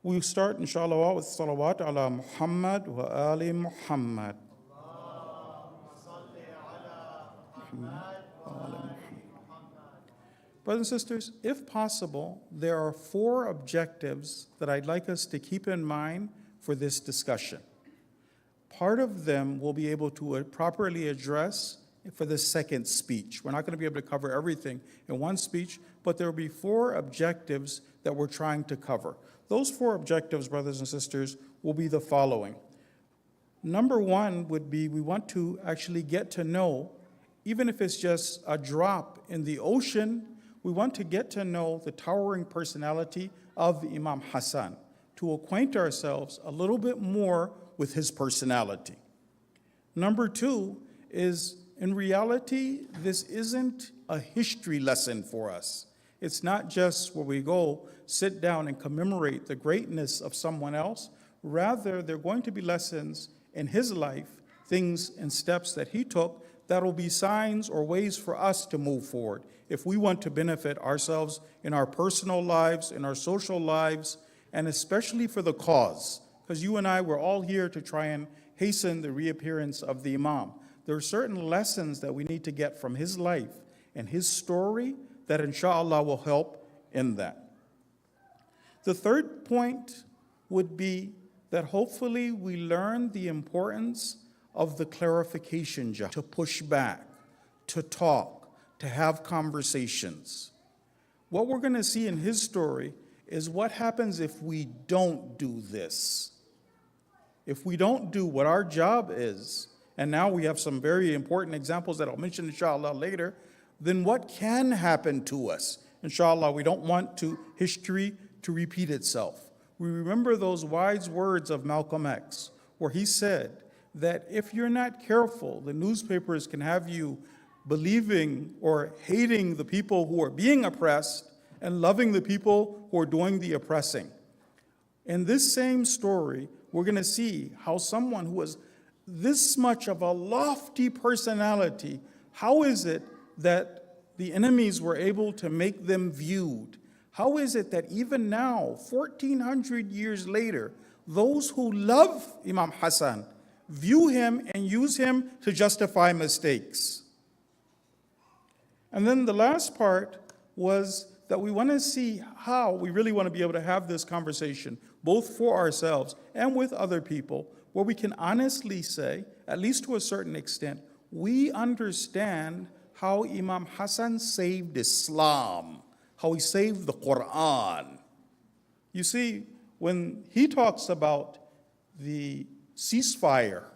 We'll start, inshallah, with salawat ala Muhammad wa ali Muhammad. Brothers and sisters, if possible, there are 4 objectives that I'd like us to keep in mind for this discussion. Part of them we'll be able to properly address for the second speech. We're not going to be able to cover everything in one speech, but there will be 4 objectives that we're trying to cover. Those 4 objectives, brothers and sisters, will be the following. Number 1 would be we want to actually get to know, even if it's just a drop in the ocean, we want to get to know the towering personality of Imam Hassan, to acquaint ourselves a little bit more with his personality. Number 2 is, in reality, this isn't a history lesson for us. It's not just where we go, sit down and commemorate the greatness of someone else. Rather, there are going to be lessons in his life, things and steps that he took that will be signs or ways for us to move forward if we want to benefit ourselves in our personal lives, in our social lives, and especially for the cause. Because you and I, we're all here to try and hasten the reappearance of the Imam. There are certain lessons that we need to get from his life and his story that inshallah will help in that. The third point would be that hopefully we learn the importance of the clarification job, to push back, to talk, to have conversations. What we're going to see in his story is what happens if we don't do this. If we don't do what our job is, and now we have some very important examples that I'll mention inshallah later, then what can happen to us? Inshallah, we don't want history to repeat itself. We remember those wise words of Malcolm X, where he said that if you're not careful, the newspapers can have you believing or hating the people who are being oppressed and loving the people who are doing the oppressing. In this same story, we're going to see how someone who was this much of a lofty personality, how is it that the enemies were able to make them viewed? How is it that even now, 1,400 years later, those who love Imam Hassan view him and use him to justify mistakes? And then the last part was that we want to see how we really want to be able to have this conversation, both for ourselves and with other people, where we can honestly say, at least to a certain extent, we understand how Imam Hassan saved Islam, how he saved the Quran. You see, when he talks about the ceasefire,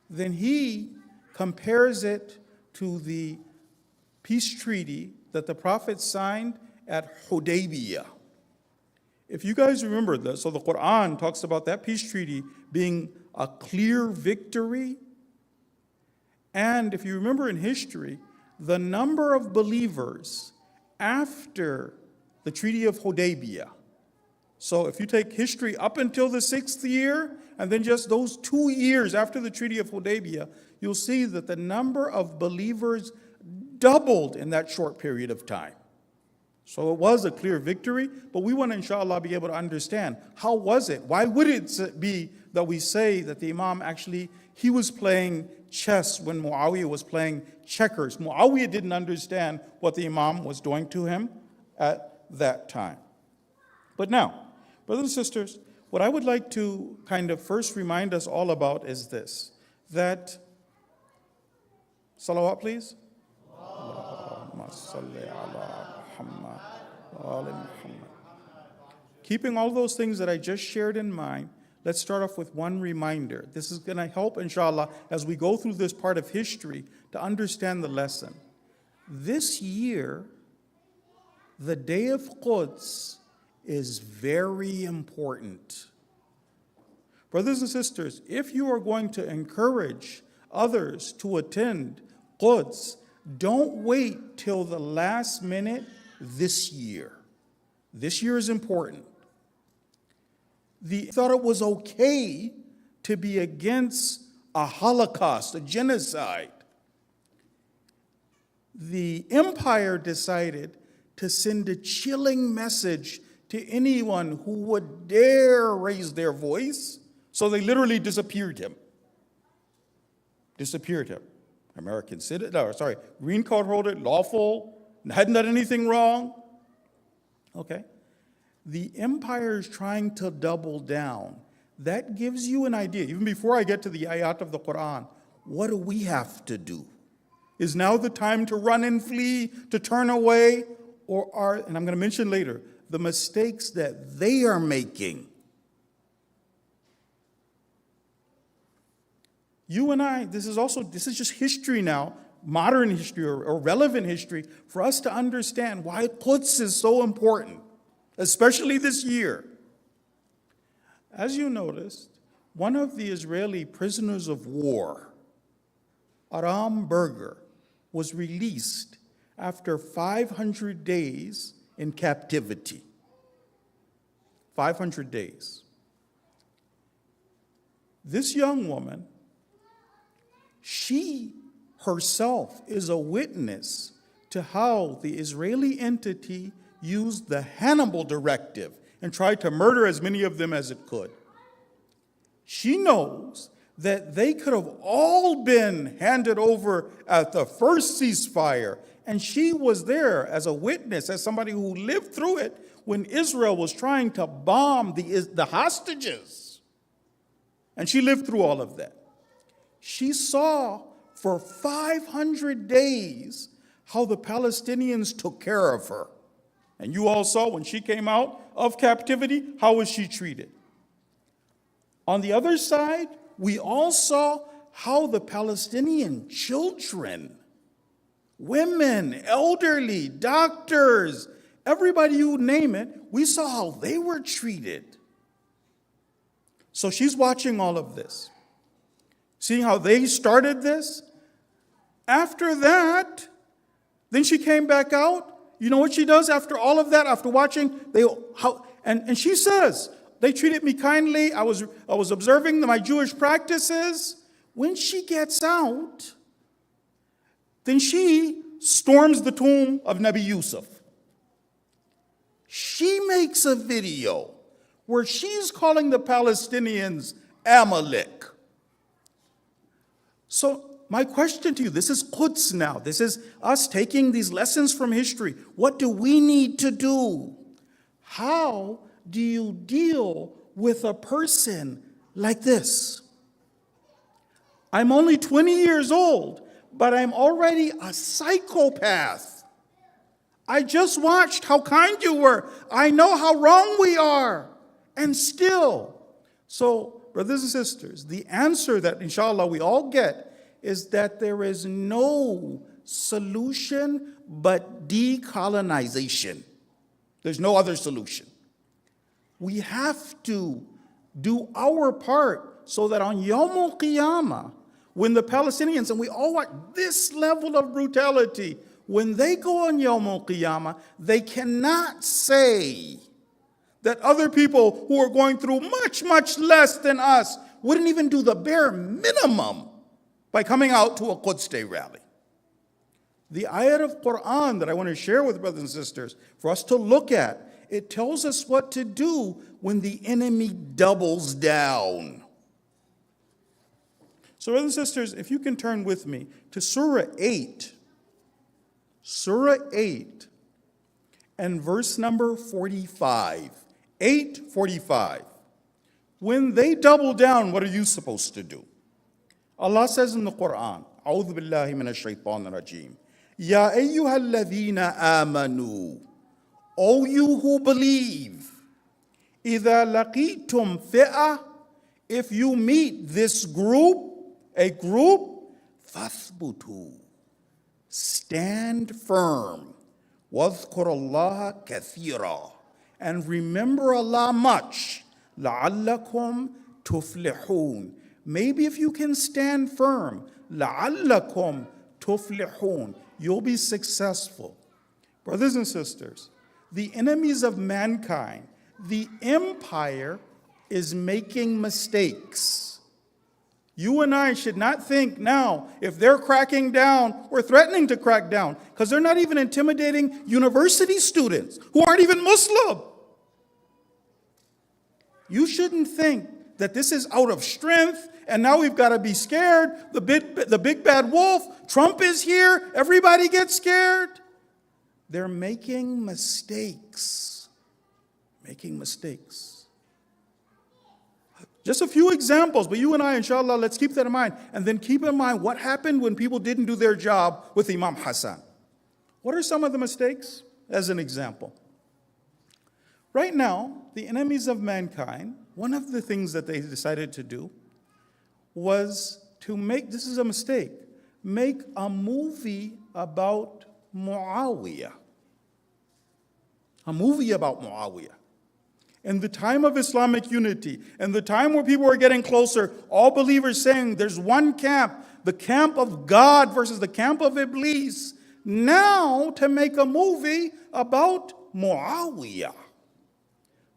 then he compares it to the peace treaty that the Prophet signed at Hudaybiyah. If you guys remember this, so the Quran talks about that peace treaty being a clear victory. And if you remember in history, the number of believers after the Treaty of Hudaybiyah. So if you take history up until the 6th year, and then just those 2 years after the Treaty of Hudaybiyah, you'll see that the number of believers doubled in that short period of time. So it was a clear victory, but we want to, inshallah, be able to understand, how was it? Why would it be that we say that the Imam actually, he was playing chess when Muawiyah was playing checkers? Muawiyah didn't understand what the Imam was doing to him at that time. But now, brothers and sisters, what I would like to kind of first remind us all about is this, that, salawat please. Keeping all those things that I just shared in mind, let's start off with one reminder. This is going to help, inshallah, as we go through this part of history to understand the lesson. This year, the day of Quds is very important. Brothers and sisters, if you are going to encourage others to attend Quds, don't wait till the last minute this year. This year is important. They thought it was okay to be against a Holocaust, a genocide. The empire decided to send a chilling message to anyone who would dare raise their voice. So they literally disappeared him. American citizen, green card holder, lawful, hadn't done anything wrong. Okay. The empire is trying to double down. That gives you an idea, even before I get to the ayat of the Quran, what do we have to do? Is now the time to run and flee, to turn away? Or and I'm going to mention later, the mistakes that they are making. You and I, this is just history now, modern history or relevant history, for us to understand why Quds is so important, especially this year. As you noticed, one of the Israeli prisoners of war, Aram Berger, was released after 500 days in captivity. 500 days. This young woman, she herself is a witness to how the Israeli entity used the Hannibal Directive and tried to murder as many of them as it could. She knows that they could have all been handed over at the first ceasefire, and she was there as a witness, as somebody who lived through it when Israel was trying to bomb the hostages. And she lived through all of that. She saw for 500 days how the Palestinians took care of her. And you all saw when she came out of captivity, how was she treated? On the other side, we all saw how the Palestinian children, women, elderly, doctors, everybody you name it, we saw how they were treated. So she's watching all of this, seeing how they started this. After that, then she came back out. You know what she does after all of that, after watching? And she says, they treated me kindly. I was observing my Jewish practices. When she gets out, then she storms the tomb of Nabi Yusuf. She makes a video where she's calling the Palestinians Amalek. So my question to you, this is Quds now. This is us taking these lessons from history. What do we need to do? How do you deal with a person like this? I'm only 20 years old, but I'm already a psychopath. I just watched how kind you were. I know how wrong we are. And still. So, brothers and sisters, the answer that inshallah we all get is that there is no solution but decolonization. There's no other solution. We have to do our part so that on Yawm al-Qiyamah, when the Palestinians, and we all want this level of brutality, when they go on Yawm al-Qiyamah, they cannot say that other people who are going through much, much less than us wouldn't even do the bare minimum by coming out to a Quds Day rally. The ayat of Quran that I want to share with brothers and sisters for us to look at, it tells us what to do when the enemy doubles down. So brothers and sisters, if you can turn with me to Surah 8. Surah 8 and verse number 45. 8:45. When they double down, what are you supposed to do? Allah says in the Quran, A'udhu billahi minash shaitanir rajim. Ya ayyuhalladhina amanu. O you who believe. Idha laqitum fi'ah. If you meet this group, a group, fathbutu. Stand firm. Wadhkurullaha kathira. And remember Allah much. La'allakum tuflihun. Maybe if you can stand firm, la'allakum tuflihun, you'll be successful. Brothers and sisters, the enemies of mankind, the empire is making mistakes. You and I should not think now, if they're cracking down, we're threatening to crack down, because they're not even intimidating university students who aren't even Muslim. You shouldn't think that this is out of strength and now we've got to be scared. The big bad wolf, Trump is here, everybody gets scared. They're making mistakes. Making mistakes. Just a few examples, but you and I, inshallah, let's keep that in mind. And then keep in mind what happened when people didn't do their job with Imam Hassan. What are some of the mistakes? As an example. Right now, the enemies of mankind, one of the things that they decided to do was to make, this is a mistake, make a movie about Muawiyah. A movie about Muawiyah. In the time of Islamic unity, in the time where people are getting closer, all believers saying there's one camp, the camp of God versus the camp of Iblis. Now to make a movie about Muawiyah.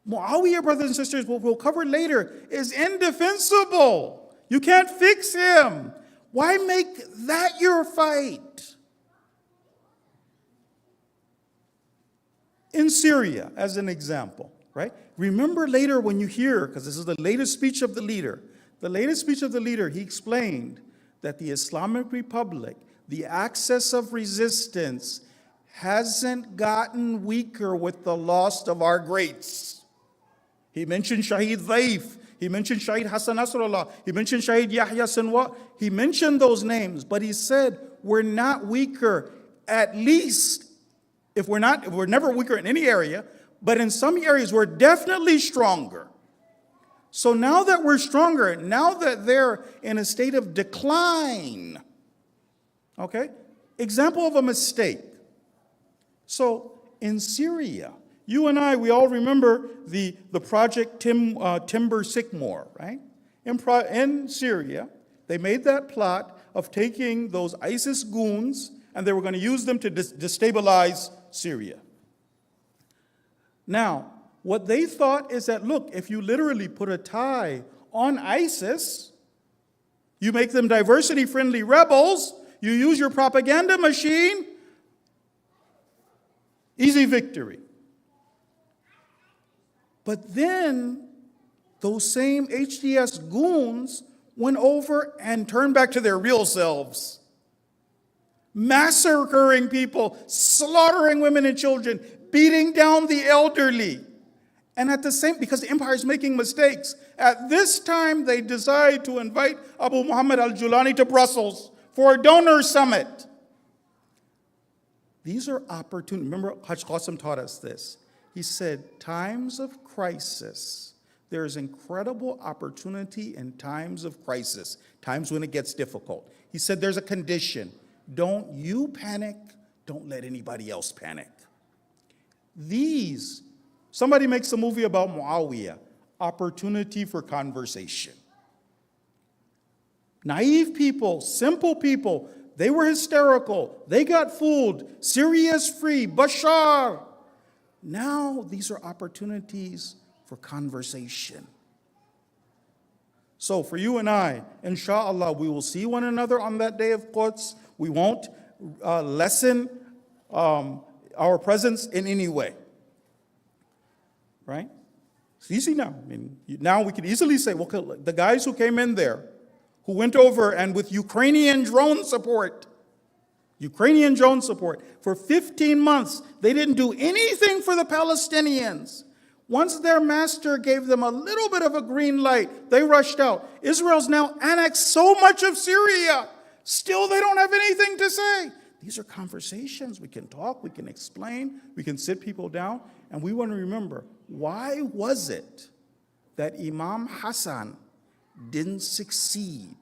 Muawiyah, brothers and sisters, what we'll cover later, is indefensible. You can't fix him. Why make that your fight? In Syria, as an example, right? Remember later when you hear, because this is the latest speech of the leader, he explained that the Islamic Republic, the axis of resistance, hasn't gotten weaker with the loss of our greats. He mentioned Shaheed Dhaif. He mentioned Shaheed Hassan Nasrallah. He mentioned Shaheed Yahya Sinwar. He mentioned those names, but he said we're not weaker, at least if we're never weaker in any area, but in some areas we're definitely stronger. So now that we're stronger, now that they're in a state of decline, okay? Example of a mistake. So in Syria, you and I, we all remember the Project Timber Sycamore, right? In Syria, they made that plot of taking those ISIS goons and they were going to use them to destabilize Syria. Now, what they thought is that, look, if you literally put a tie on ISIS, you make them diversity-friendly rebels, you use your propaganda machine, easy victory. But then those same HDS goons went over and turned back to their real selves. Massacring people, slaughtering women and children, beating down the elderly. And at the same, because the empire is making mistakes, at this time they decide to invite Abu Muhammad al-Julani to Brussels for a donor summit. These are opportunities. Remember, Hajj Qasim taught us this. He said, times of crisis, there is incredible opportunity in times of crisis, times when it gets difficult. He said there's a condition. Don't you panic, don't let anybody else panic. Somebody makes a movie about Muawiyah, opportunity for conversation. Naive people, simple people, they were hysterical. They got fooled. Syria's free. Bashar. Now these are opportunities for conversation. So for you and I, inshallah, we will see one another on that day of Quds. We won't lessen our presence in any way. Right? It's easy now. I mean, now we can easily say, well, the guys who came in there, who went over and with Ukrainian drone support, for 15 months, they didn't do anything for the Palestinians. Once their master gave them a little bit of a green light, they rushed out. Israel's now annexed so much of Syria. Still, they don't have anything to say. These are conversations. We can talk, we can explain, we can sit people down. And we want to remember, why was it that Imam Hassan didn't succeed?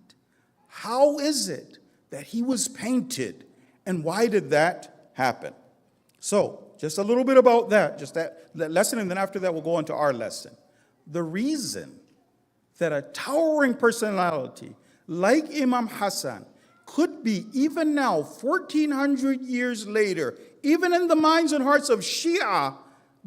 How is it that he was painted? And why did that happen? So, just a little bit about that, just that lesson, and then after that we'll go on to our lesson. The reason that a towering personality like Imam Hassan could be, even now, 1,400 years later, even in the minds and hearts of Shia,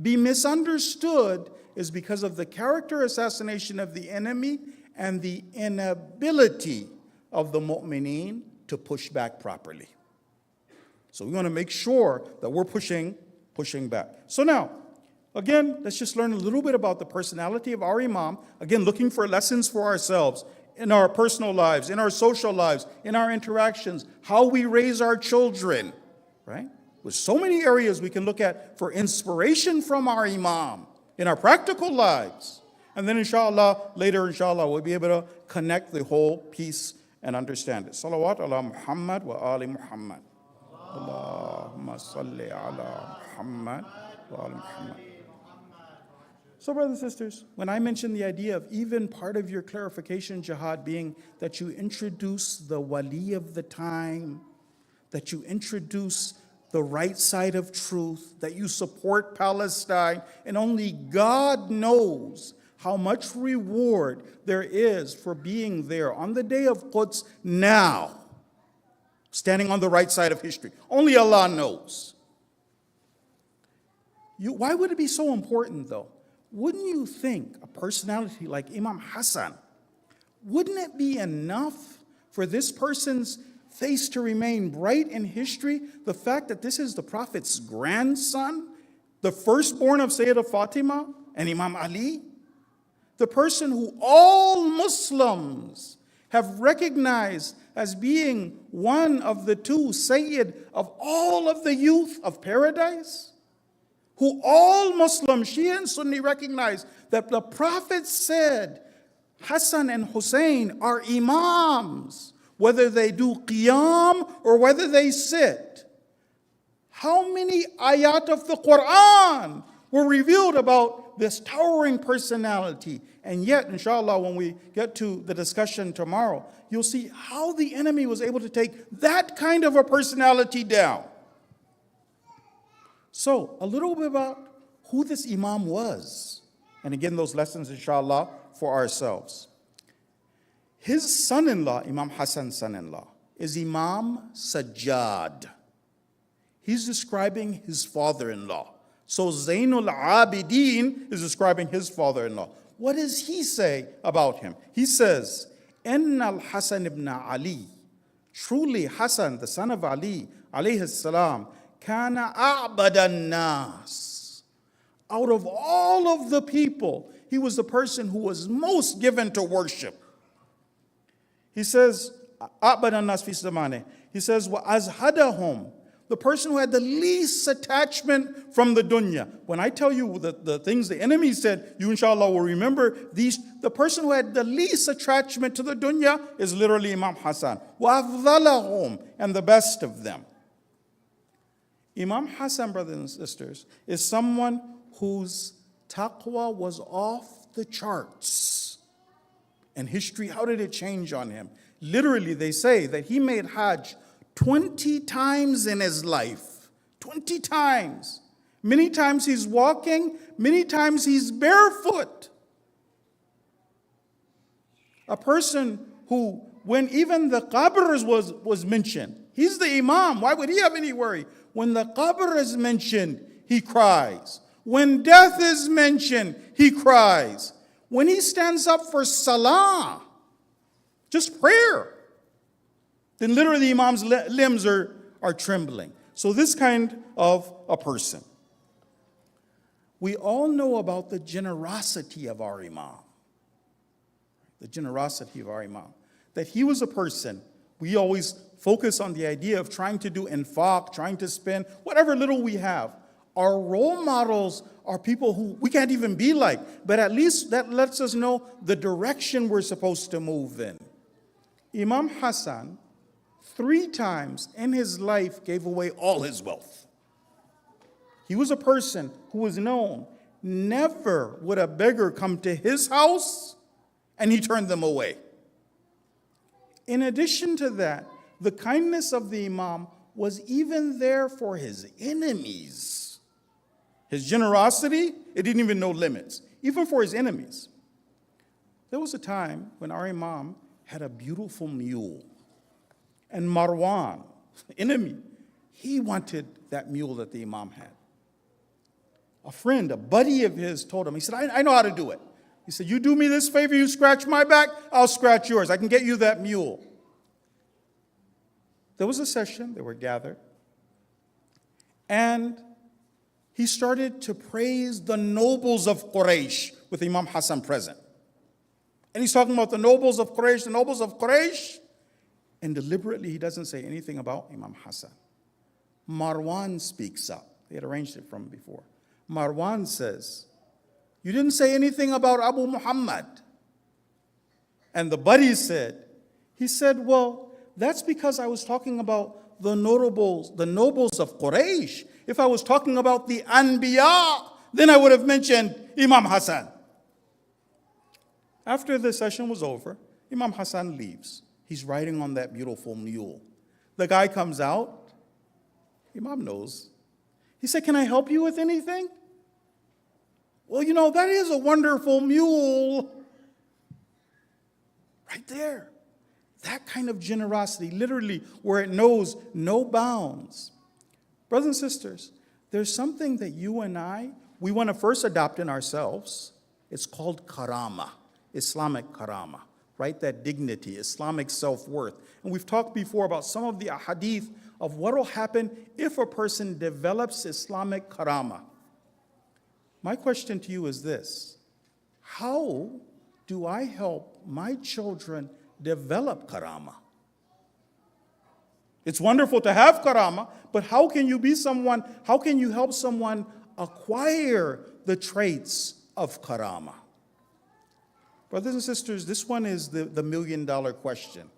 be misunderstood is because of the character assassination of the enemy and the inability of the mu'mineen to push back properly. So we want to make sure that we're pushing back. So now, Again, let's just learn a little bit about the personality of our Imam. Again, looking for lessons for ourselves in our personal lives, in our social lives, in our interactions, how we raise our children, right? With so many areas we can look at for inspiration from our Imam in our practical lives. And then inshallah, later inshallah, we'll be able to connect the whole piece and understand it. Salawat ala Muhammad wa ali Muhammad. Allahumma salli ala Muhammad wa ali Muhammad. So brothers and sisters, when I mentioned the idea of even part of your clarification jihad being that you introduce the wali of the time, that you introduce the right side of truth, that you support Palestine, and only God knows how much reward there is for being there on the day of Quds now, standing on the right side of history. Only Allah knows. Why would it be so important though? Wouldn't you think a personality like Imam Hassan, wouldn't it be enough for this person's face to remain bright in history? The fact that this is the Prophet's grandson, the firstborn of Sayyidah Fatima and Imam Ali, the person who all Muslims have recognized as being one of the two Sayyid of all of the youth of paradise, who all Muslims, Shia and Sunni, recognize that the Prophet said Hassan and Hussein are imams, whether they do qiyam or whether they sit. How many ayat of the Quran were revealed about this towering personality? And yet, inshallah, when we get to the discussion tomorrow, you'll see how the enemy was able to take that kind of a personality down. So, a little bit about who this Imam was. And again, those lessons, inshallah, for ourselves. His son-in-law, Imam Hassan's son-in-law, is Imam Sajjad. He's describing his father-in-law. So Zainul Abidin is describing his father-in-law. What does he say about him? He says, Innal Hassan ibn Ali, truly Hassan, the son of Ali, alayhi salam, kana a'badan nas. Out of all of the people, he was the person who was most given to worship. He says, a'badan nas fi zamane. He says, wa azhadahum, the person who had the least attachment from the dunya. When I tell you the things the enemy said, you inshallah will remember these. The person who had the least attachment to the dunya is literally Imam Hassan. Wa afdalahum, and the best of them. Imam Hassan, brothers and sisters, is someone whose taqwa was off the charts. And history, how did it change on him? Literally, they say that he made Hajj 20 times in his life. 20 times. Many times he's walking, many times he's barefoot. A person who, when even the qabr was mentioned, he's the Imam, why would he have any worry? When the qabr is mentioned, he cries. When death is mentioned, he cries. When he stands up for salah, just prayer, then literally the Imam's limbs are trembling. So this kind of a person. We all know about the generosity of our Imam. The generosity of our Imam. That he was a person, we always focus on the idea of trying to do infaq, trying to spend whatever little we have. Our role models are people who we can't even be like, but at least that lets us know the direction we're supposed to move in. Imam Hassan, 3 times in his life, gave away all his wealth. He was a person who was known, never would a beggar come to his house and he turned them away. In addition to that, the kindness of the Imam was even there for his enemies. His generosity, it didn't even know limits, even for his enemies. There was a time when our Imam had a beautiful mule. And Marwan, enemy, he wanted that mule that the Imam had. A friend, a buddy of his told him, he said, I know how to do it. He said, you do me this favor, you scratch my back, I'll scratch yours. I can get you that mule. There was a session, they were gathered, and he started to praise the nobles of Quraysh with Imam Hassan present. And he's talking about the nobles of Quraysh, the nobles of Quraysh. And deliberately, he doesn't say anything about Imam Hassan. Marwan speaks up. They had arranged it from before. Marwan says, you didn't say anything about Abu Muhammad. And the buddy said, well, that's because I was talking about the nobles of Quraysh. If I was talking about the Anbiya, then I would have mentioned Imam Hassan. After the session was over, Imam Hassan leaves. He's riding on that beautiful mule. The guy comes out. Imam knows. He said, can I help you with anything? Well, that is a wonderful mule. Right there. That kind of generosity, literally, where it knows no bounds. Brothers and sisters, there's something that you and we want to first adopt in ourselves. It's called Karama, Islamic Karama, right? That dignity, Islamic self-worth. And we've talked before about some of the ahadith of what will happen if a person develops Islamic Karama. My question to you is this: how do I help my children develop Karama? It's wonderful to have Karama, but how can you help someone acquire the traits of Karama? Brothers and sisters, this one is the million-dollar question,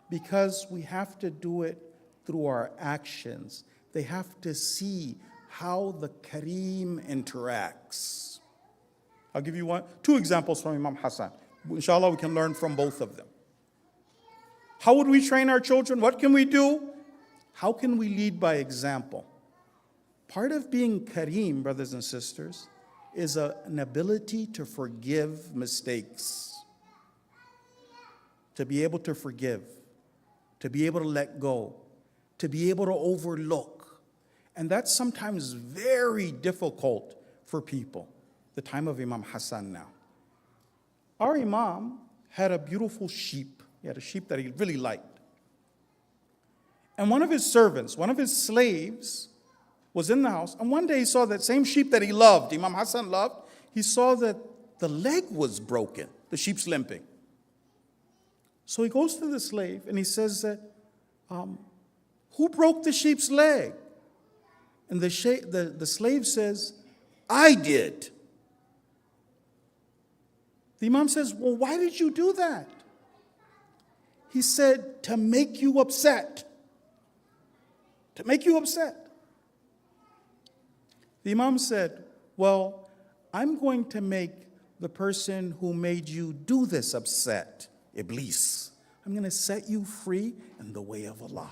because we have to do it through our actions. They have to see how the Kareem interacts. I'll give you two examples from Imam Hassan. Inshallah, we can learn from both of them. How would we train our children? What can we do? How can we lead by example? Part of being Kareem, brothers and sisters, is an ability to forgive mistakes. To be able to forgive. To be able to let go. To be able to overlook. And that's sometimes very difficult for people. The time of Imam Hassan now. Our Imam had a beautiful sheep. He had a sheep that he really liked. And one of his servants, one of his slaves, was in the house. And one day he saw that same sheep that he loved, Imam Hassan loved, he saw that the leg was broken. The sheep's limping. So he goes to the slave and he says that, who broke the sheep's leg? And the slave says, I did. The Imam says, well, why did you do that? He said, to make you upset. To make you upset. The Imam said, well, I'm going to make the person who made you do this upset, Iblis. I'm going to set you free in the way of Allah.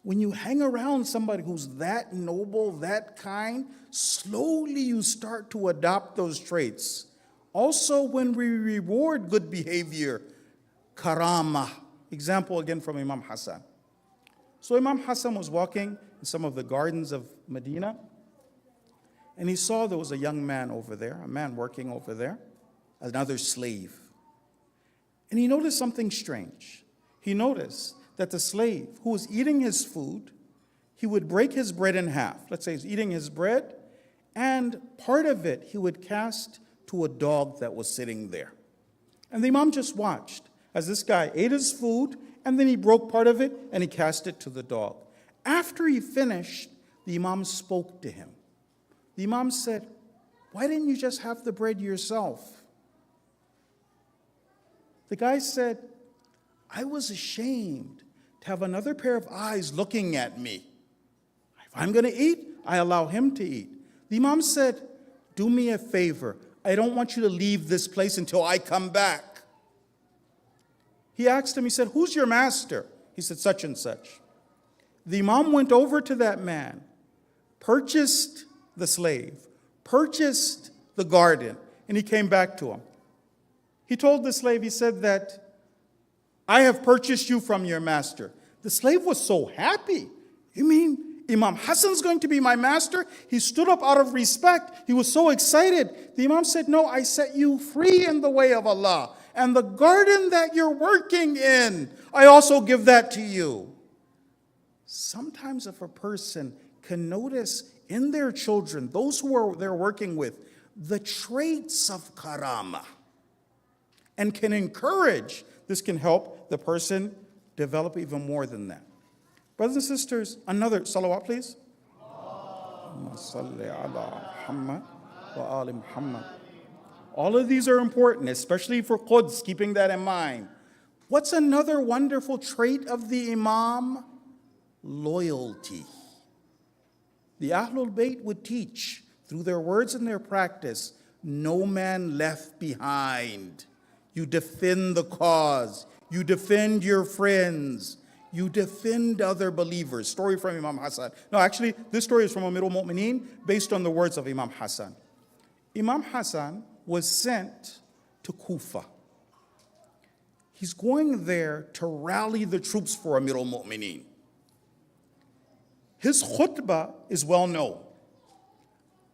When you hang around somebody who's that noble, that kind, slowly you start to adopt those traits. Also, when we reward good behavior, Karama. Example again from Imam Hassan. So Imam Hassan was walking in some of the gardens of Medina, and he saw there was a young man over there, a man working over there, another slave. And he noticed something strange. He noticed that the slave who was eating his food, he would break his bread in half. Let's say he's eating his bread, and part of it he would cast to a dog that was sitting there. And the Imam just watched as this guy ate his food, and then he broke part of it and he cast it to the dog. After he finished, the Imam spoke to him. The Imam said, why didn't you just have the bread yourself? The guy said, I was ashamed to have another pair of eyes looking at me. If I'm going to eat, I allow him to eat. The Imam said, do me a favor. I don't want you to leave this place until I come back. He asked him, he said, who's your master? He said, such and such. The Imam went over to that man, purchased the slave, purchased the garden, and he came back to him. He told the slave, he said that, I have purchased you from your master. The slave was so happy. You mean Imam Hassan's going to be my master? He stood up out of respect. He was so excited. The Imam said, no, I set you free in the way of Allah. And the garden that you're working in, I also give that to you. Sometimes if a person can notice in their children, those who they're working with, the traits of Karama and can encourage. This can help the person develop even more than that. Brothers and sisters, another salawat, please. All of these are important, especially for Quds, keeping that in mind. What's another wonderful trait of the Imam? Loyalty. The Ahlul Bayt would teach, through their words and their practice, no man left behind. You defend the cause. You defend your friends. You defend other believers. Story from Imam Hassan. No, actually, this story is from Amirul Mu'mineen based on the words of Imam Hassan. Imam Hassan was sent to Kufa. He's going there to rally the troops for Amirul Mu'mineen. His khutbah is well known.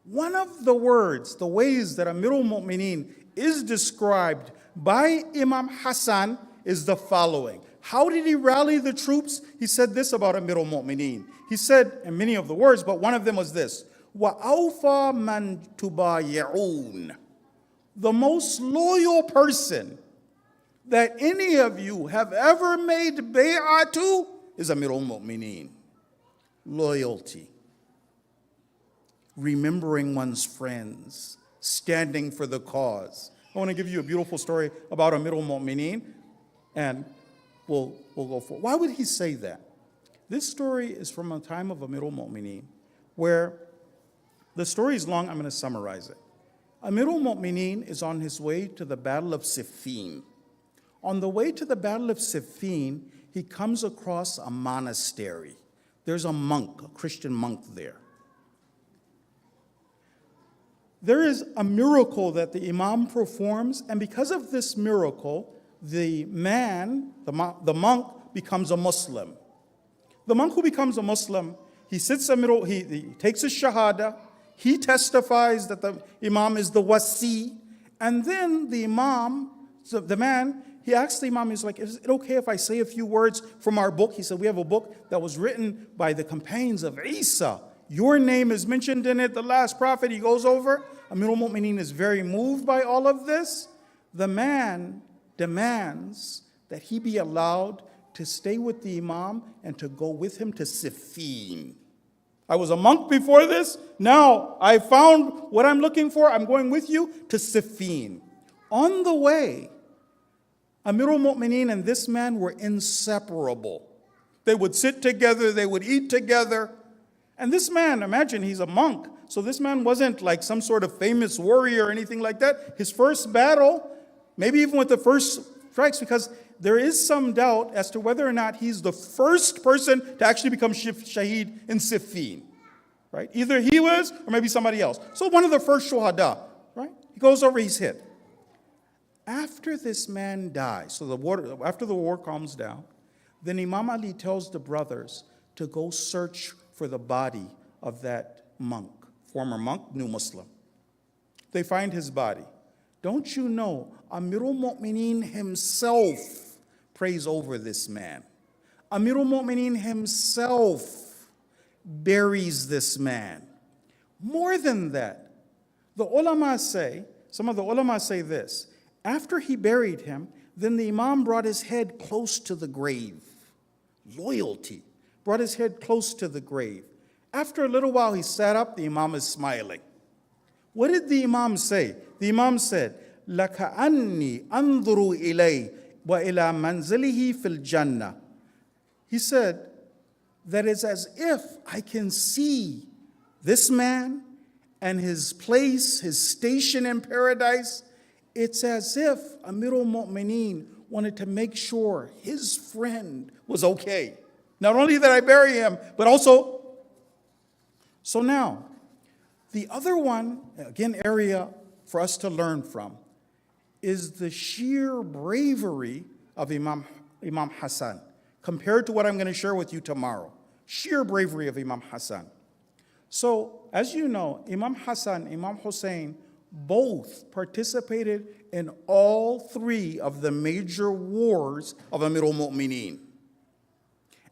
One of the words, the ways that Amirul Mu'mineen is described by Imam Hassan is the following. How did he rally the troops? He said this about Amirul Mu'mineen. He said, in many of the words, but one of them was this: وَأَوْفَى مَنْ تُبَايِعُونَ. The most loyal person that any of you have ever made bay'ah to is Amirul Mu'mineen. Loyalty. Remembering one's friends. Standing for the cause. I want to give you a beautiful story about Amirul Mu'mineen, and we'll go for it. Why would he say that? This story is from a time of Amirul Mu'mineen, where the story is long. I'm going to summarize it. Amirul Mu'mineen is on his way to the Battle of Siffin. On the way to the Battle of Siffin, he comes across a monastery. There's a monk, a Christian monk there. There is a miracle that the Imam performs, and because of this miracle, the monk becomes a Muslim. The monk who becomes a Muslim, he takes his shahada, he testifies that the Imam is the wasi, and then the Imam, so the man, he asks the Imam, he's like, is it okay if I say a few words from our book? He said, we have a book that was written by the companions of Isa. Your name is mentioned in it, the last prophet. He goes over. Amirul Mu'mineen is very moved by all of this. The man demands that he be allowed to stay with the Imam and to go with him to Siffin. I was a monk before this. Now I found what I'm looking for. I'm going with you to Siffin. On the way, Amirul Mu'mineen and this man were inseparable. They would sit together, they would eat together. And this man, imagine he's a monk, so this man wasn't like some sort of famous warrior or anything like that. His first battle, maybe even with the first strikes, because there is some doubt as to whether or not he's the first person to actually become shaheed in Siffin, right? Either he was or maybe somebody else. So one of the first shuhada, right? He goes over, he's hit. After this man dies, so after the war calms down, then Imam Ali tells the brothers to go search for the body of that monk, former monk, new Muslim. They find his body. Don't you know, Amirul Mu'mineen himself prays over this man. Amirul Mu'mineen himself buries this man. More than that, some of the ulama say this: after he buried him, then the Imam brought his head close to the grave. Loyalty. Brought his head close to the grave. After a little while, he sat up. The Imam is smiling. What did the Imam say? The Imam said, لَكَأَنِّي أَنظُرُ إِلَيْهِ وَإِلَى مَنْزِلِهِ فِي الْجَنَّةِ. He said, that it's as if I can see this man and his place, his station in paradise. It's as if Amirul Mu'mineen wanted to make sure his friend was okay. Not only that I bury him, but also. So now, the other one, again, area for us to learn from, is the sheer bravery of Imam Hassan, compared to what I'm going to share with you tomorrow. Sheer bravery of Imam Hassan. So, as you know, Imam Hassan, Imam Hussein, both participated in all three of the major wars of Amirul Mu'mineen.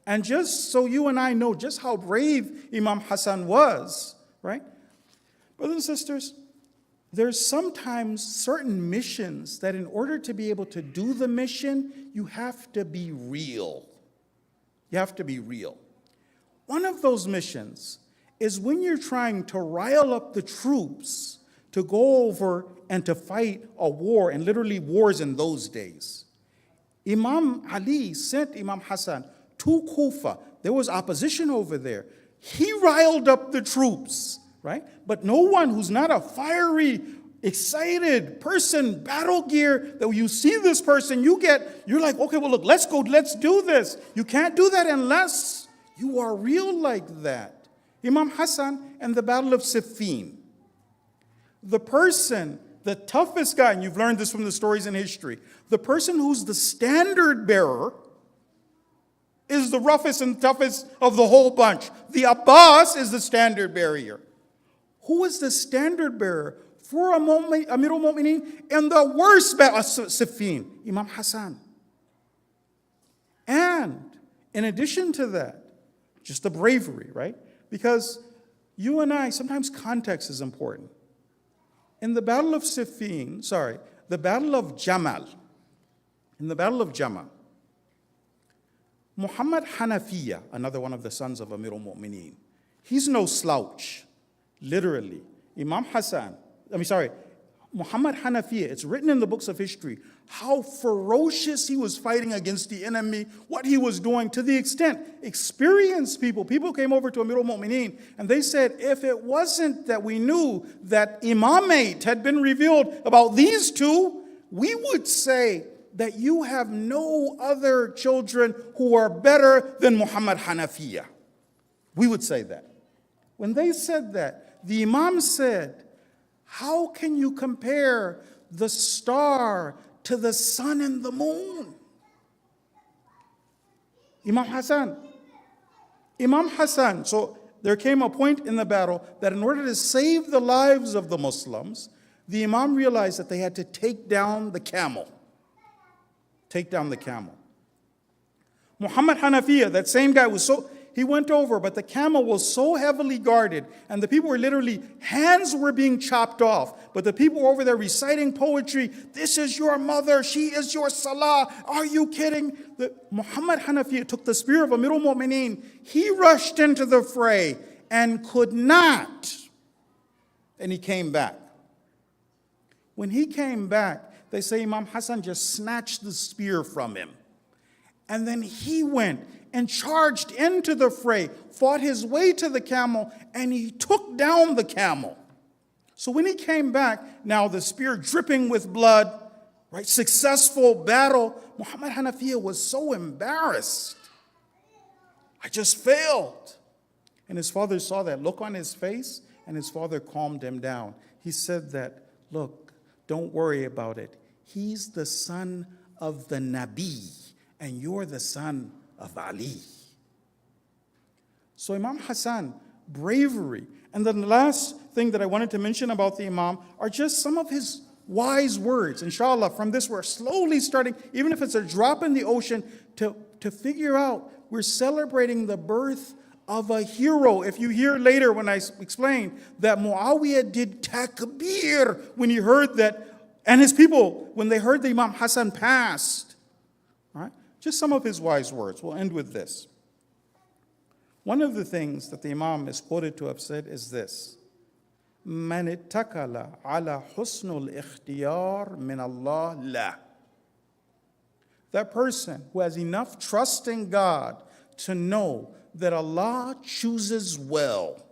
And just so you and I know just how brave Imam Hassan was, right? Brothers and sisters, there's sometimes certain missions that in order to be able to do the mission, you have to be real. You have to be real. One of those missions is when you're trying to rile up the troops to go over and to fight a war, and literally wars in those days. Imam Ali sent Imam Hassan to Kufa. There was opposition over there. He riled up the troops, right? But no one who's not a fiery, excited person, battle gear, that when you see this person, you're like, okay, well, look, let's go, let's do this. You can't do that unless you are real like that. Imam Hassan and the Battle of Siffin. The person, the toughest guy, and you've learned this from the stories in history, the person who's the standard bearer is the roughest and toughest of the whole bunch. The Abbas is the standard bearer. Who is the standard bearer for Amirul Mu'mineen in the worst battle, Siffin? Imam Hassan. And in addition to that, just the bravery, right? Because you and I, sometimes context is important. In the Battle of Siffin, the Battle of Jamal, Muhammad Hanafiya, another one of the sons of Amirul Mu'mineen, he's no slouch, literally. Muhammad Hanafiya, it's written in the books of history, how ferocious he was fighting against the enemy, what he was doing, to the extent, experienced people came over to Amirul Mu'mineen, and they said, if it wasn't that we knew that imamate had been revealed about these two, we would say that you have no other children who are better than Muhammad Hanafiya. We would say that. When they said that, the Imam said, how can you compare the star to the sun and the moon? Imam Hassan. So there came a point in the battle that in order to save the lives of the Muslims, the Imam realized that they had to take down the camel. Muhammad Hanafiya, that same guy, he went over, but the camel was so heavily guarded, and the people were literally, hands were being chopped off, but the people were over there reciting poetry. This is your mother, she is your Salah. Are you kidding? Muhammad Hanafiya took the spear of Amirul Mu'mineen. He rushed into the fray and could not. And he came back. When he came back, they say Imam Hassan just snatched the spear from him. And then he went and charged into the fray, fought his way to the camel, and he took down the camel. So when he came back, now the spear dripping with blood, right, successful battle, Muhammad Hanafiya was so embarrassed. I just failed. And his father saw that look on his face, and his father calmed him down. He said that, look, don't worry about it. He's the son of the Nabi, and you're the son of Ali. So Imam Hassan, bravery. And then the last thing that I wanted to mention about the Imam are just some of his wise words. Inshallah, from this we're slowly starting, even if it's a drop in the ocean, to figure out we're celebrating the birth of a hero. If you hear later when I explain that Muawiyah did takbir when he heard that, and his people, when they heard that Imam Hassan passed. All right? Just some of his wise words. We'll end with this. One of the things that the Imam is quoted to have said is this: Man ittakala ala husnul ikhtiyar min Allah la. That person who has enough trust in God to know that Allah chooses well.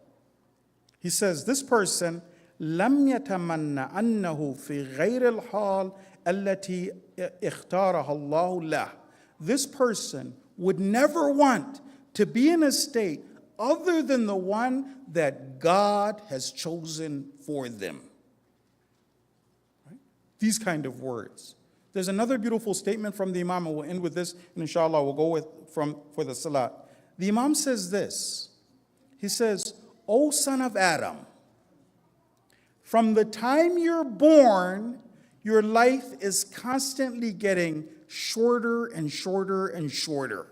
He says this person لم يتمنى أنه في غير الحال التي اختارها الله له. This person would never want to be in a state other than the one that God has chosen for them. Right? These kind of words. There's another beautiful statement from the Imam, and we'll end with this, and inshallah we'll go for the salat. The Imam says this. He says, O son of Adam, from the time you're born, your life is constantly getting shorter and shorter and shorter.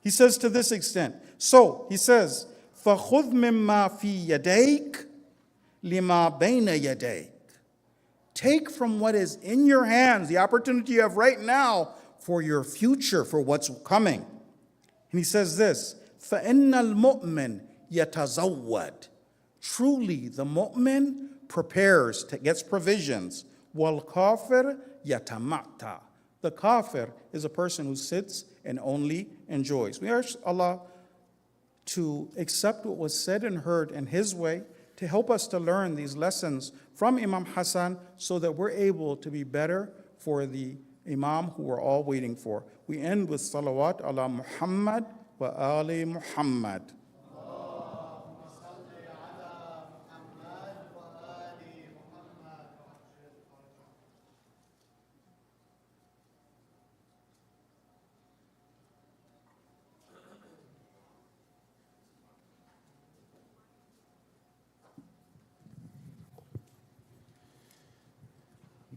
He says to this extent. So, he says, فَخُذْ مِمَّا فِي يَدَيْكَ لِمَا بَيْنَ يَدَيْكَ. Take from what is in your hands, the opportunity you have right now, for your future, for what's coming. And he says this, فَإِنَّ الْمُؤْمِنَ يَتَزَوَّدْ. Truly, the mu'min prepares, gets provisions. وَالْكَافِرْ يَتَمَعْتَى. The kafir is a person who sits and only enjoys. We urge Allah to accept what was said and heard in His way, to help us to learn these lessons from Imam Hassan so that we're able to be better for the Imam who we're all waiting for. We end with salawat ala Muhammad wa ali Muhammad.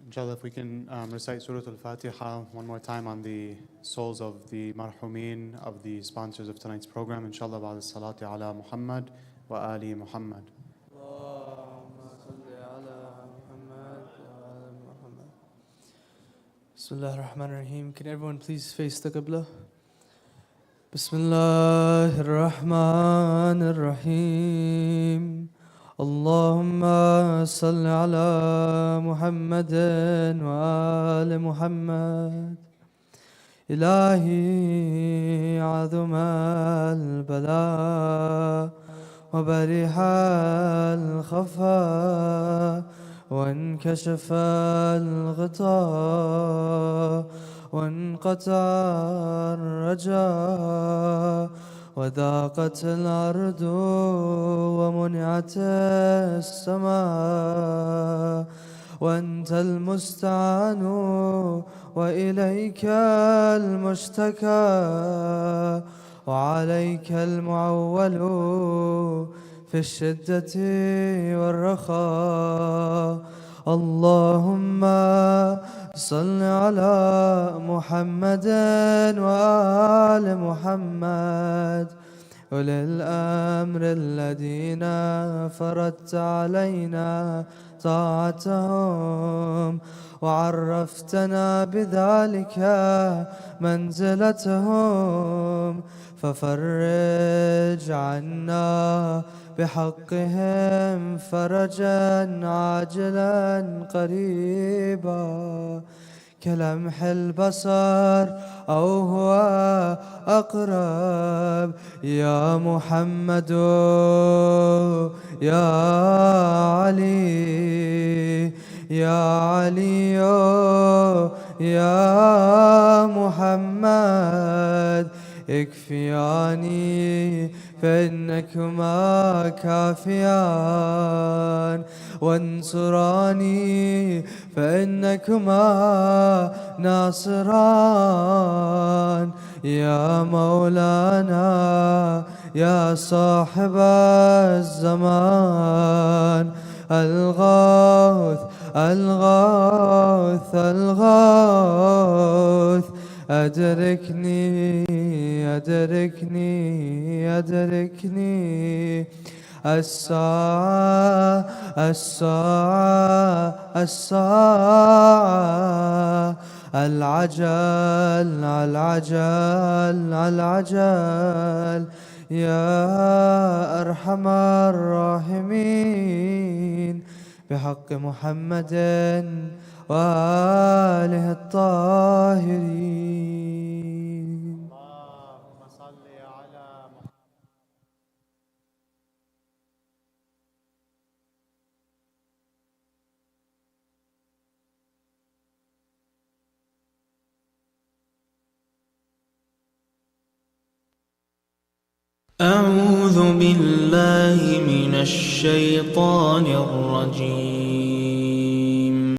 Inshallah, if we can recite Surah Al-Fatiha one more time on the souls of the marhumin, of the sponsors of tonight's program. Inshallah, ba'da salati ala Muhammad wa ali Muhammad. Bismillah ar-Rahman ar-Rahim. Can everyone please face the Qibla? Bismillah ar-Rahman ar-Rahim. Allahumma salli ala Muhammadin wa ali Muhammad. Ilahi azum al-bala wa bariha al-khafa وانكشف الغطاء وانقطع الرجاء وضاقت الأرض ومنعت السماء وأنت المستعان وإليك المشتكى وعليك المعول في الشدة والرخاء. اللهم صل على محمد وآل محمد أولي الأمر الذين فرضت علينا طاعتهم وعرفتنا بذلك منزلتهم ففرج عنا بحقهم فرجا عاجلا قريبا كلمح البصر أو هو أقرب. يا محمد يا علي يا علي يا محمد اكفياني فإنكما كافيان وانصراني فإنكما ناصران. يا مولانا يا صاحب الزمان الغوث الغوث الغوث أدركني أدركني أدركني. الساعة الساعة الساعة العجل العجل العجل. يا أرحم الراحمين بحق محمد وآله الطاهرين. اللهم صل على محمد. أعوذ بالله من الشيطان الرجيم.